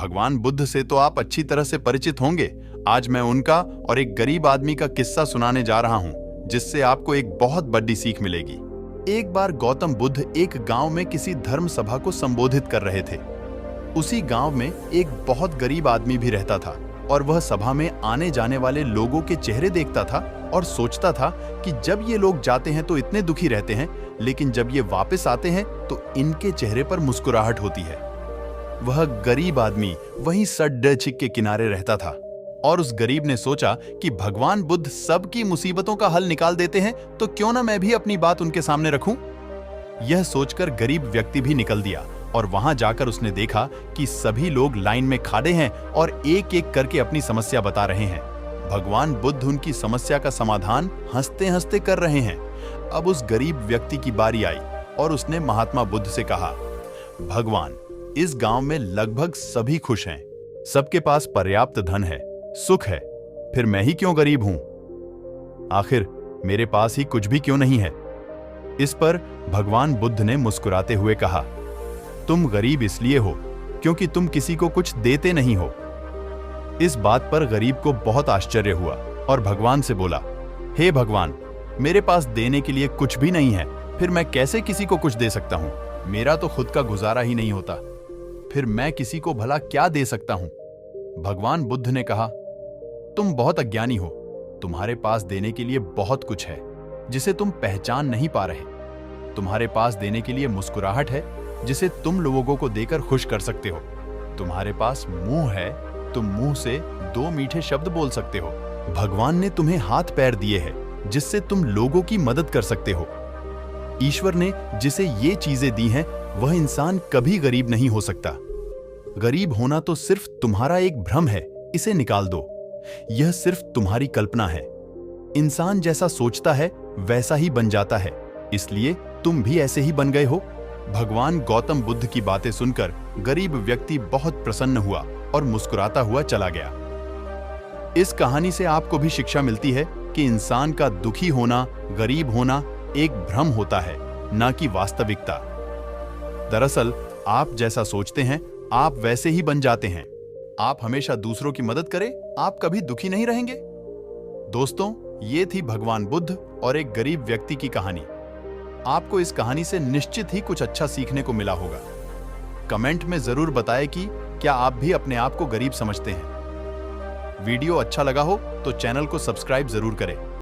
भगवान बुद्ध से तो आप अच्छी तरह से परिचित होंगे। आज मैं उनका और एक गरीब आदमी का किस्सा सुनाने जा रहा हूँ, जिससे आपको एक बहुत बड़ी सीख मिलेगी। एक बार गौतम बुद्ध एक गांव में किसी धर्म सभा को संबोधित कर रहे थे। उसी गांव में एक बहुत गरीब आदमी भी रहता था और वह सभा में आने जाने वाले लोगों के चेहरे देखता था और सोचता था कि जब ये लोग जाते हैं तो इतने दुखी रहते हैं, लेकिन जब ये वापस आते हैं तो इनके चेहरे पर मुस्कुराहट होती है। वह गरीब आदमी वहीं सड़क के किनारे रहता था और उस गरीब ने सोचा कि भगवान बुद्ध सबकी मुसीबतों का हल निकाल देते हैं, तो क्यों ना मैं भी अपनी बात उनके सामने रखूं। यह सोचकर गरीब व्यक्ति भी निकल दिया और वहां जाकर उसने देखा कि सभी लोग लाइन में खड़े हैं और एक एक करके अपनी समस्या बता रहे हैं। भगवान बुद्ध उनकी समस्या का समाधान हंसते हंसते कर रहे हैं। अब उस गरीब व्यक्ति की बारी आई और उसने महात्मा बुद्ध से कहा, भगवान, इस गांव में लगभग सभी खुश हैं, सबके पास पर्याप्त धन है, सुख है, फिर मैं ही क्यों गरीब हूं? आखिर मेरे पास ही कुछ भी क्यों नहीं है? इस पर भगवान बुद्ध ने मुस्कुराते हुए कहा, तुम गरीब इसलिए हो क्योंकि तुम किसी को कुछ देते नहीं हो। इस बात पर गरीब को बहुत आश्चर्य हुआ और भगवान से बोला, हे भगवान, मेरे पास देने के लिए कुछ भी नहीं है, फिर मैं कैसे किसी को कुछ दे सकता हूं? मेरा तो खुद का गुजारा ही नहीं होता, फिर मैं किसी को भला क्या दे सकता हूं? भगवान बुद्ध ने कहा, तुम बहुत अज्ञानी हो, तुम्हारे पास देने के लिए बहुत कुछ है जिसे तुम पहचान नहीं पा रहे। तुम्हारे पास देने के लिए मुस्कुराहट है जिसे तुम लोगों को देकर खुश कर सकते हो। तुम्हारे पास मुंह है, तुम मुंह से 2 मीठे शब्द बोल सकते हो। भगवान ने तुम्हें हाथ पैर दिए हैं जिससे तुम लोगों की मदद कर सकते हो। ईश्वर ने जिसे ये चीजें दी हैं, वह इंसान कभी गरीब नहीं हो सकता। गरीब होना तो सिर्फ तुम्हारा एक भ्रम है, इसे निकाल दो। यह सिर्फ तुम्हारी कल्पना है। इंसान जैसा सोचता है वैसा ही बन जाता है, इसलिए तुम भी ऐसे ही बन गए हो। भगवान गौतम बुद्ध की बातें सुनकर गरीब व्यक्ति बहुत प्रसन्न हुआ और मुस्कुराता हुआ चला गया। इस कहानी से आपको भी शिक्षा मिलती है कि इंसान का दुखी होना, गरीब होना एक भ्रम होता है, ना कि वास्तविकता। दरअसल आप जैसा सोचते हैं आप वैसे ही बन जाते हैं। आप हमेशा दूसरों की मदद करें, आप कभी दुखी नहीं रहेंगे। दोस्तों, ये थी भगवान बुद्ध और एक गरीब व्यक्ति की कहानी। आपको इस कहानी से निश्चित ही कुछ अच्छा सीखने को मिला होगा। कमेंट में जरूर बताएं कि क्या आप भी अपने आप को गरीब समझते हैं। वीडियो अच्छा लगा हो तो चैनल को सब्सक्राइब जरूर करें।